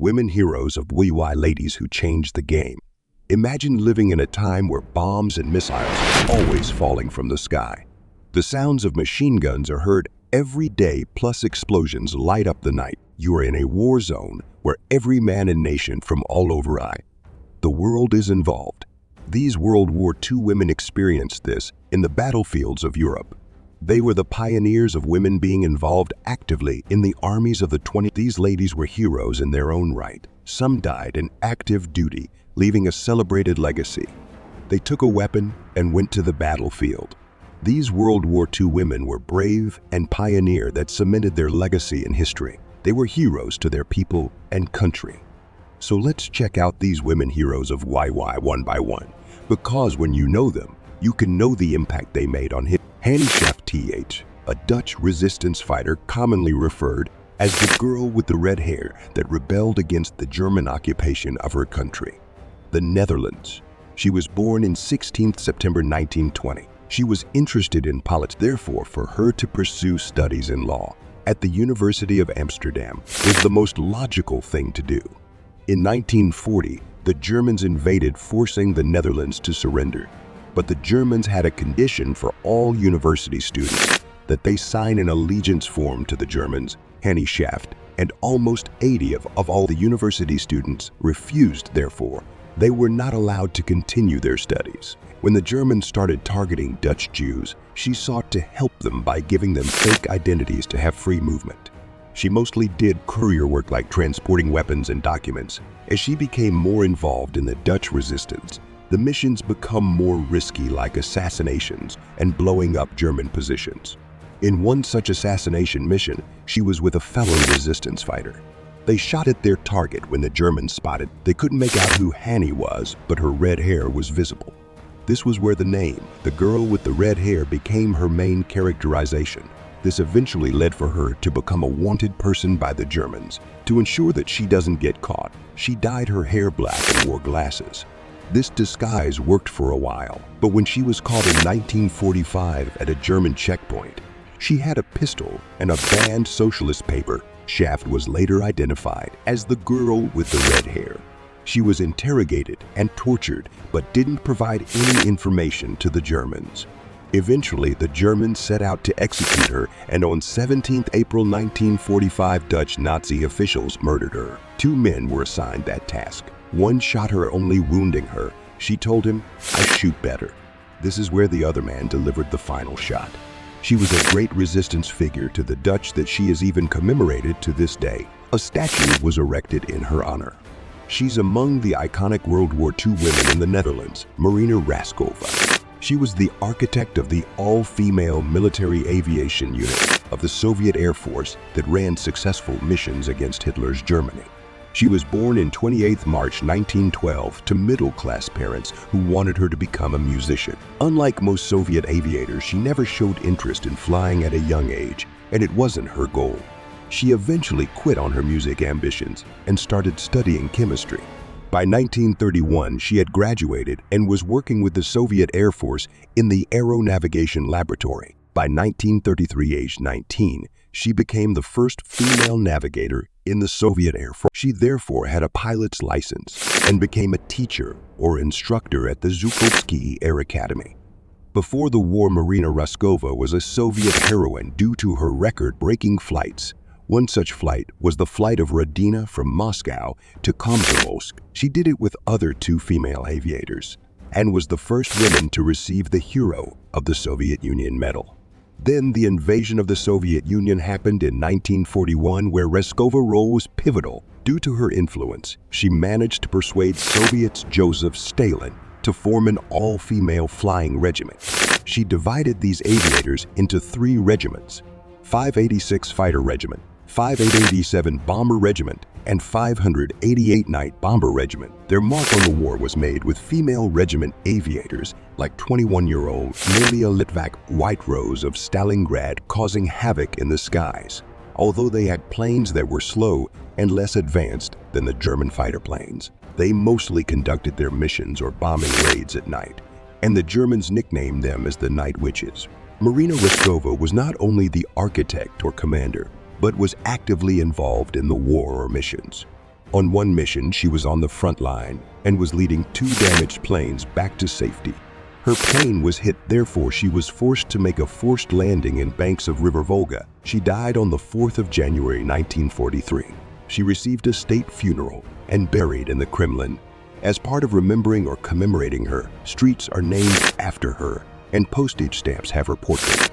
women heroes of WY ladies who changed the game. Imagine living in a time where bombs and missiles are always falling from the sky. The sounds of machine guns are heard every day, plus explosions light up the night. You are in a war zone where every man and nation from all over the world is involved. These World War II women experienced this in the battlefields of Europe. They were the pioneers of women being involved actively in the armies of the 20s. These ladies were heroes in their own right. Some died in active duty, leaving a celebrated legacy. They took a weapon and went to the battlefield. These World War II women were brave and pioneer that cemented their legacy in history. They were heroes to their people and country. So let's check out these women heroes of YY one by one, because when you know them, you can know the impact they made on history. Hannie Schaft, a Dutch resistance fighter commonly referred as the girl with the red hair that rebelled against the German occupation of her country, the Netherlands. She was born in 16th September 1920. She was interested in politics, therefore for her to pursue studies in law at the University of Amsterdam was the most logical thing to do. In 1940, the Germans invaded, forcing the Netherlands to surrender. But the Germans had a condition for all university students, that they sign an allegiance form to the Germans, Hannie Schaft, and almost 80 of all the university students refused. Therefore, they were not allowed to continue their studies. When the Germans started targeting Dutch Jews, she sought to help them by giving them fake identities to have free movement. She mostly did courier work like transporting weapons and documents. As she became more involved in the Dutch resistance, the missions become more risky, like assassinations and blowing up German positions. In one such assassination mission, she was with a fellow resistance fighter. They shot at their target when the Germans spotted. They couldn't make out who Hannie was, but her red hair was visible. This was where the name, the girl with the red hair, became her main characterization. This eventually led for her to become a wanted person by the Germans. To ensure that she doesn't get caught, she dyed her hair black and wore glasses. This disguise worked for a while, but when she was caught in 1945 at a German checkpoint, she had a pistol and a banned socialist paper. Schaft was later identified as the girl with the red hair. She was interrogated and tortured, but didn't provide any information to the Germans. Eventually, the Germans set out to execute her, and on 17 April 1945, Dutch Nazi officials murdered her. 2 men were assigned that task. One shot her, only wounding her. She told him, "I shoot better." This is where the other man delivered the final shot. She was a great resistance figure to the Dutch that she is even commemorated to this day. A statue was erected in her honor. She's among the iconic World War II women in the Netherlands, Marina Raskova. She was the architect of the all-female military aviation unit of the Soviet Air Force that ran successful missions against Hitler's Germany. She was born in 28 March 1912 to middle-class parents who wanted her to become a musician. Unlike most Soviet aviators, she never showed interest in flying at a young age, and it wasn't her goal. She eventually quit on her music ambitions and started studying chemistry. By 1931, she had graduated and was working with the Soviet Air Force in the Aeronavigation Laboratory. By 1933, aged 19, she became the first female navigator in the Soviet Air Force. She therefore had a pilot's license and became a teacher or instructor at the Zhukovsky Air Academy. Before the war, Marina Raskova was a Soviet heroine due to her record-breaking flights. One such flight was the flight of Radina from Moscow to Komsomolsk. She did it with other 2 female aviators and was the first woman to receive the Hero of the Soviet Union medal. Then the invasion of the Soviet Union happened in 1941, where Raskova's role was pivotal. Due to her influence, she managed to persuade Soviets Joseph Stalin to form an all-female flying regiment. She divided these aviators into 3 regiments: 586 Fighter Regiment, 5887 Bomber Regiment, and 588 Night Bomber Regiment. Their mark on the war was made with female regiment aviators like 21-year-old Lilia Litvak White Rose of Stalingrad, causing havoc in the skies. Although they had planes that were slow and less advanced than the German fighter planes, they mostly conducted their missions or bombing raids at night, and the Germans nicknamed them as the Night Witches. Marina Raskova was not only the architect or commander, but was actively involved in the war or missions. On one mission, she was on the front line and was leading 2 damaged planes back to safety. Her plane was hit, therefore she was forced to make a forced landing in banks of River Volga. She died on the 4th of January 1943. She received a state funeral and buried in the Kremlin. As part of remembering or commemorating her, streets are named after her and postage stamps have her portrait.